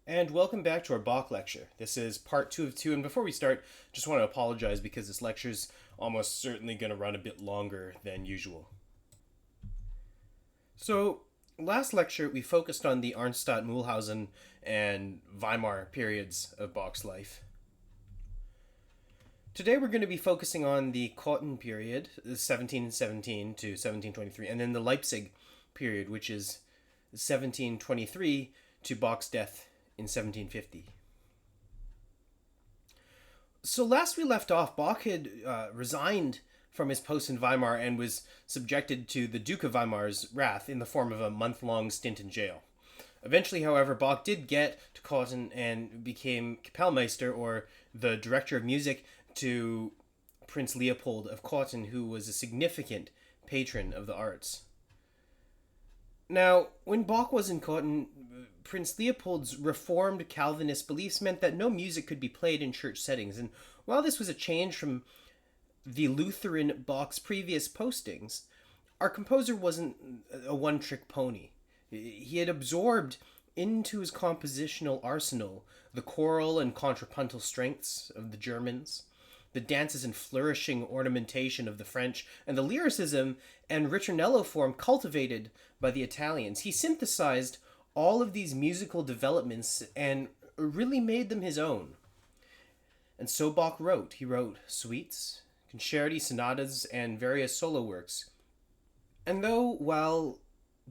And welcome back to our Bach lecture. This is part 2 of 2, and before we start, just want to apologize because this lecture's almost certainly going to run a bit longer than usual. So, last lecture we focused on the Arnstadt, Mühlhausen, and Weimar periods of Bach's life. Today we're going to be focusing on the Cotton period, 1717 to 1723, and then the Leipzig period, which is 1723 to Bach's death in 1750. So last we left off, Bach had resigned from his post in Weimar and was subjected to the Duke of Weimar's wrath in the form of a month-long stint in jail. Eventually, however, Bach did get to Cotton and became Kapellmeister, or the director of music, to Prince Leopold of Cotton, who was a significant patron of the arts. Now, when Bach was in Cotton, Prince Leopold's reformed Calvinist beliefs meant that no music could be played in church settings, and while this was a change from the Lutheran Bach's previous postings, our composer wasn't a one-trick pony. He had absorbed into his compositional arsenal the choral and contrapuntal strengths of the Germans, the dances and flourishing ornamentation of the French, and the lyricism and ritornello form cultivated by the Italians. He synthesized all of these musical developments and really made them his own. And so Bach wrote. He wrote suites, concerti, sonatas, and various solo works. And though while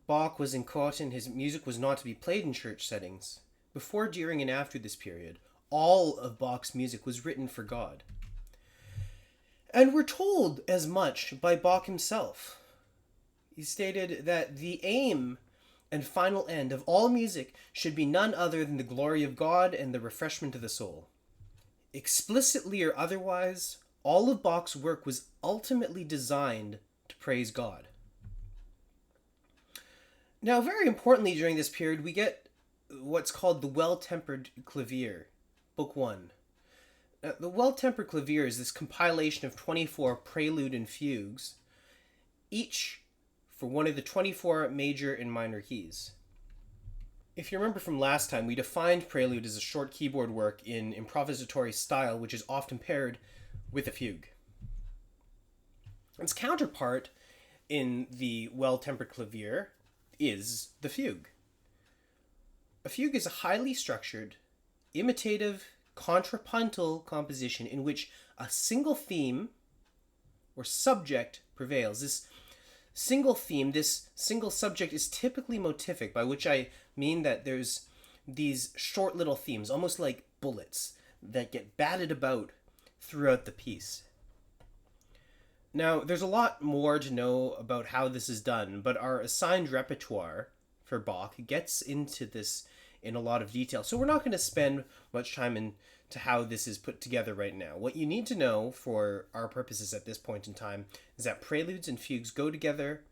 Bach was in Cotton, his music was not to be played in church settings, before, during, and after this period, all of Bach's music was written for God. And we're told as much by Bach himself. He stated that the aim and final end of all music should be none other than the glory of God and the refreshment of the soul. Explicitly or otherwise, all of Bach's work was ultimately designed to praise God. Now, very importantly, during this period, we get what's called the Well-Tempered Clavier, Book 1. The Well-Tempered Clavier is this compilation of 24 prelude and fugues, each for one of the 24 major and minor keys. If you remember from last time, we defined prelude as a short keyboard work in improvisatory style, which is often paired with a fugue. Its counterpart in the Well-Tempered Clavier is the fugue. A fugue is a highly structured, imitative, contrapuntal composition in which a single theme or subject prevails. This single theme, this single subject is typically motivic, by which I mean that there's these short little themes, almost like bullets, that get batted about throughout the piece. Now, there's a lot more to know about how this is done, but our assigned repertoire for Bach gets into this in a lot of detail. So we're not going to spend much time into how this is put together right now. What you need to know for our purposes at this point in time is that preludes and fugues go together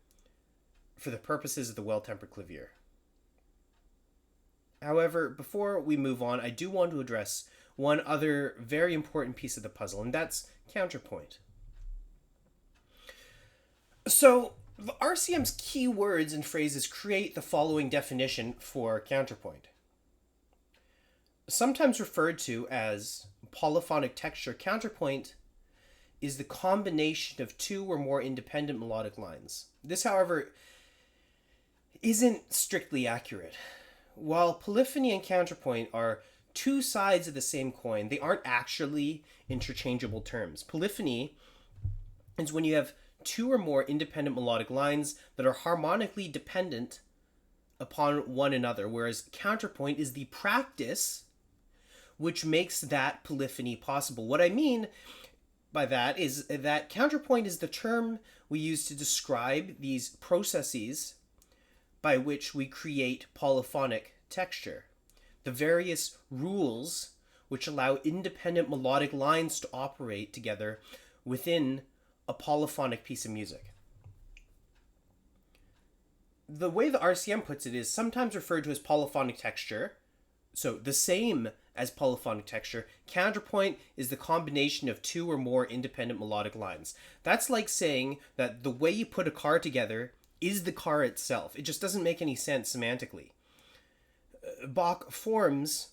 for the purposes of the Well-Tempered Clavier. However, before we move on, I do want to address one other very important piece of the puzzle, and that's counterpoint. So, the RCM's key words and phrases create the following definition for counterpoint. Sometimes referred to as polyphonic texture, counterpoint is the combination of two or more independent melodic lines. This, however, isn't strictly accurate. While polyphony and counterpoint are two sides of the same coin, they aren't actually interchangeable terms. Polyphony is when you have two or more independent melodic lines that are harmonically dependent upon one another, whereas counterpoint is the practice which makes that polyphony possible. What I mean by that is that counterpoint is the term we use to describe these processes by which we create polyphonic texture. The various rules which allow independent melodic lines to operate together within a polyphonic piece of music. The way the RCM puts it is sometimes referred to as polyphonic texture, so the same as polyphonic texture. Counterpoint is the combination of two or more independent melodic lines. That's like saying that the way you put a car together is the car itself. It just doesn't make any sense semantically. Bach forms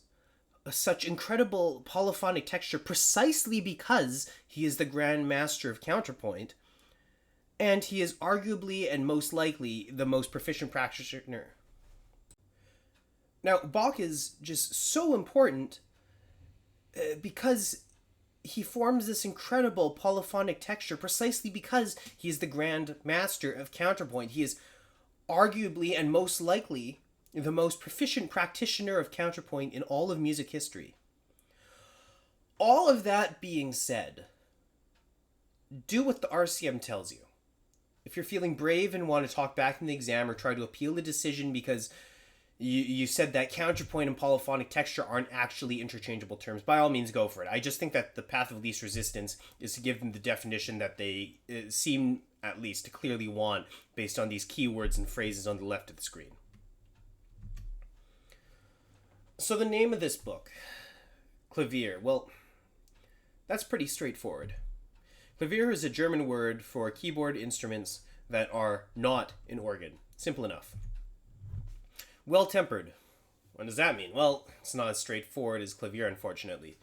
such incredible polyphonic texture precisely because he is the grand master of counterpoint, and he is arguably and most likely the most proficient practitioner. Now, Bach is just so important because he forms this incredible polyphonic texture precisely because he is the grand master of counterpoint. He is arguably and most likely the most proficient practitioner of counterpoint in all of music history. All of that being said, do what the RCM tells you. If you're feeling brave and want to talk back in the exam or try to appeal the decision because you said that counterpoint and polyphonic texture aren't actually interchangeable terms, by all means go for it. I just think that the path of least resistance is to give them the definition that they seem at least to clearly want based on these keywords and phrases on the left of the screen. So the name of this book, Klavier, well, that's pretty straightforward. Klavier is a German word for keyboard instruments that are not an organ. Simple enough. Well-tempered. What does that mean? Well, it's not as straightforward as clavier, unfortunately.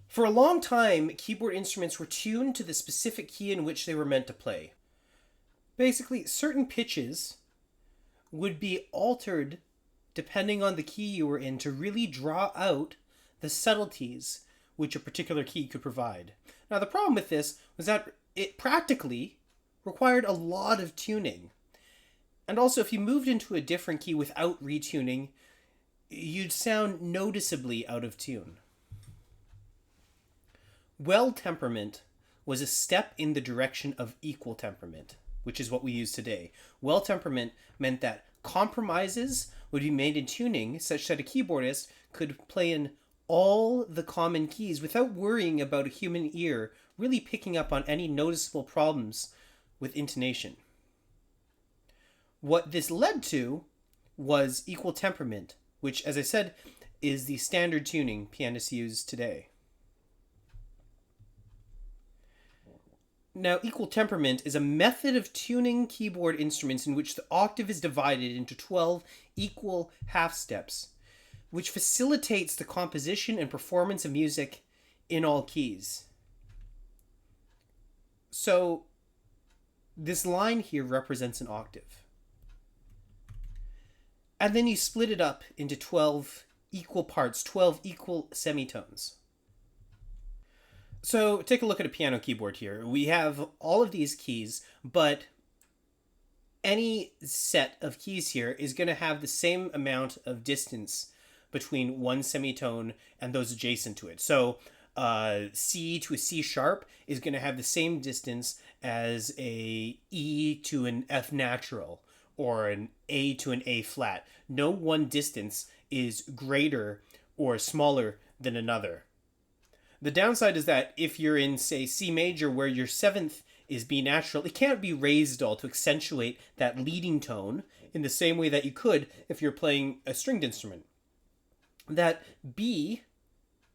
For a long time, keyboard instruments were tuned to the specific key in which they were meant to play. Basically, certain pitches would be altered depending on the key you were in to really draw out the subtleties which a particular key could provide. Now, the problem with this was that it practically required a lot of tuning. And also, if you moved into a different key without retuning, you'd sound noticeably out of tune. Well temperament was a step in the direction of equal temperament, which is what we use today. Well temperament meant that compromises would be made in tuning such that a keyboardist could play in all the common keys without worrying about a human ear really picking up on any noticeable problems with intonation. What this led to was equal temperament, which, as I said, is the standard tuning pianists use today. Now, equal temperament is a method of tuning keyboard instruments in which the octave is divided into 12 equal half steps, which facilitates the composition and performance of music in all keys. So, this line here represents an octave. And then you split it up into 12 equal parts, 12 equal semitones. So take a look at a piano keyboard here. We have all of these keys, but any set of keys here is going to have the same amount of distance between one semitone and those adjacent to it. So C to a C sharp is going to have the same distance as a E to an F natural, or an A to an A flat. No one distance is greater or smaller than another. The downside is that if you're in, say, C major, where your seventh is B natural, it can't be raised at all to accentuate that leading tone in the same way that you could if you're playing a stringed instrument. That B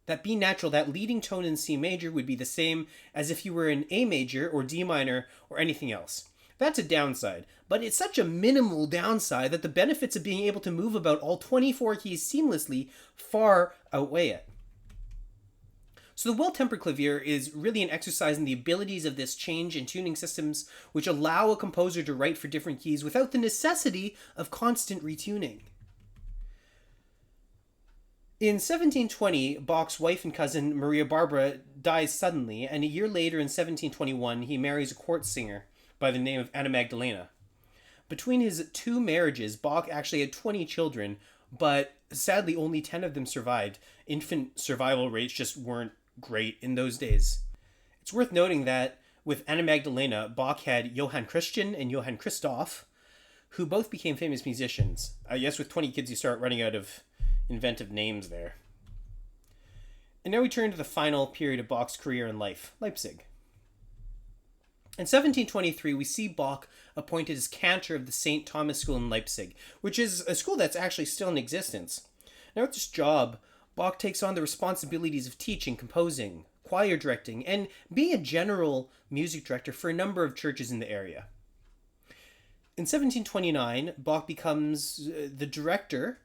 natural, that leading tone in C major would be the same as if you were in A major or D minor or anything else. That's a downside, but it's such a minimal downside that the benefits of being able to move about all 24 keys seamlessly far outweigh it. So the well-tempered clavier is really an exercise in the abilities of this change in tuning systems which allow a composer to write for different keys without the necessity of constant retuning. In 1720, Bach's wife and cousin Maria Barbara dies suddenly, and a year later in 1721 he marries a court singer by the name of Anna Magdalena. Between his two marriages, Bach actually had 20 children, but sadly only 10 of them survived. Infant survival rates just weren't great in those days. It's worth noting that with Anna Magdalena, Bach had Johann Christian and Johann Christoph, who both became famous musicians. I guess with 20 kids you start running out of inventive names there. And now we turn to the final period of Bach's career and life, Leipzig. In 1723, we see Bach appointed as cantor of the St. Thomas School in Leipzig, which is a school that's actually still in existence. Now with this job, Bach takes on the responsibilities of teaching, composing, choir directing, and being a general music director for a number of churches in the area. In 1729, Bach becomes the director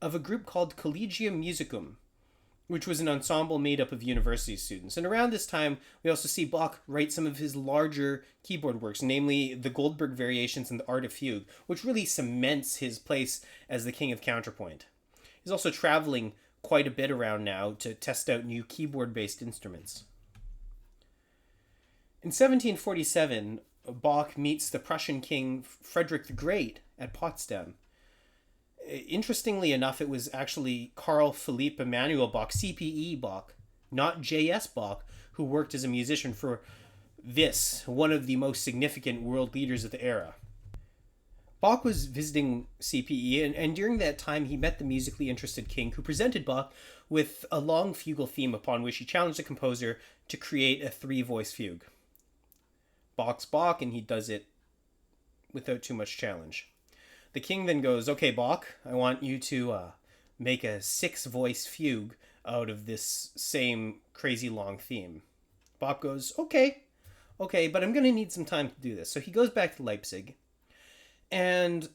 of a group called Collegium Musicum, which was an ensemble made up of university students. And around this time, we also see Bach write some of his larger keyboard works, namely the Goldberg Variations and the Art of Fugue, which really cements his place as the king of counterpoint. He's also traveling quite a bit around now to test out new keyboard-based instruments. In 1747, Bach meets the Prussian king Frederick the Great at Potsdam. Interestingly enough, it was actually Carl Philipp Emanuel Bach, CPE Bach, not JS Bach, who worked as a musician for one of the most significant world leaders of the era. Bach was visiting CPE, and during that time he met the musically interested king, who presented Bach with a long fugal theme upon which he challenged the composer to create a three-voice fugue. Bach's Bach, and he does it without too much challenge. The king then goes, "Okay, Bach, I want you to make a six-voice fugue out of this same crazy long theme." Bach goes, okay, but I'm going to need some time to do this. So he goes back to Leipzig, and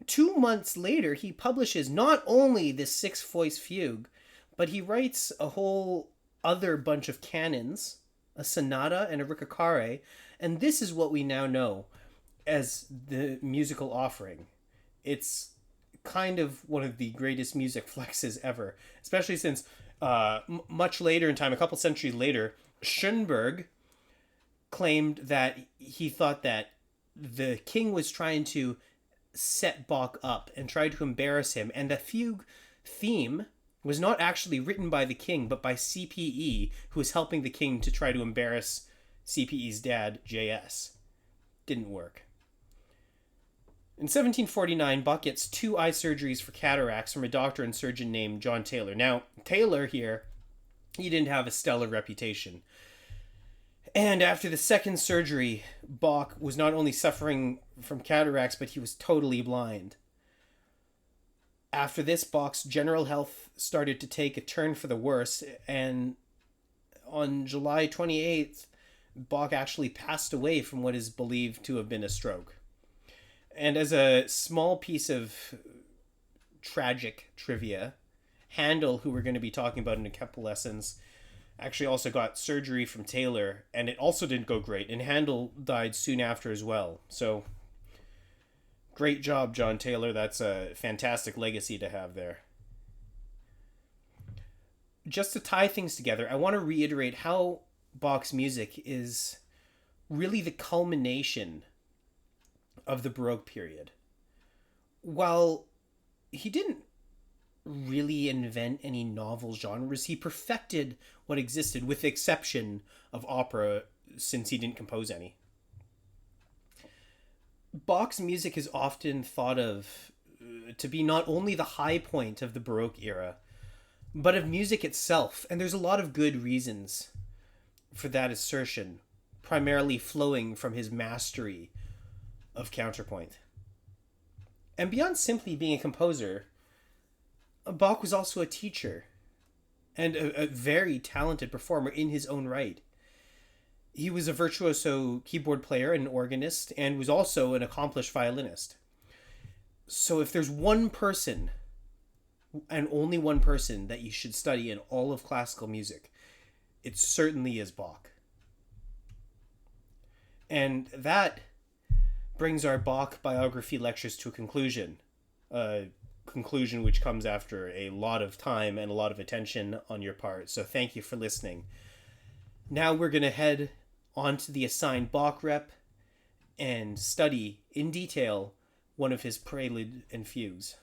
2 months later, he publishes not only this six-voice fugue, but he writes a whole other bunch of canons, a sonata and a ricercare, and this is what we now know as the musical offering. It's kind of one of the greatest music flexes ever, especially since much later in time, a couple centuries later, Schoenberg claimed that he thought that the king was trying to set Bach up and try to embarrass him, and the fugue theme was not actually written by the king, but by CPE, who was helping the king to try to embarrass CPE's dad, JS. Didn't work. In 1749, Bach gets 2 eye surgeries for cataracts from a doctor and surgeon named John Taylor. Now, Taylor here, he didn't have a stellar reputation. And after the second surgery, Bach was not only suffering from cataracts, but he was totally blind. After this, Bach's general health started to take a turn for the worse, and on July 28th, Bach actually passed away from what is believed to have been a stroke. And as a small piece of tragic trivia, Handel, who we're going to be talking about in a couple lessons, actually also got surgery from Taylor, and it also didn't go great, and Handel died soon after as well. So, great job, John Taylor. That's a fantastic legacy to have there. Just to tie things together, I want to reiterate how Bach's music is really the culmination of the Baroque period. While he didn't really invent any novel genres, he perfected what existed, with the exception of opera, since he didn't compose any. Bach's music is often thought of to be not only the high point of the Baroque era, but of music itself, and there's a lot of good reasons for that assertion, primarily flowing from his mastery of counterpoint. And beyond simply being a composer, Bach was also a teacher and a very talented performer in his own right. He was a virtuoso keyboard player and organist, and was also an accomplished violinist. So if there's one person, and only one person, that you should study in all of classical music, it certainly is Bach. And that brings our Bach biography lectures to a conclusion. A conclusion which comes after a lot of time and a lot of attention on your part. So thank you for listening. Now we're going to head on to the assigned Bach rep and study in detail one of his prelude and fugues.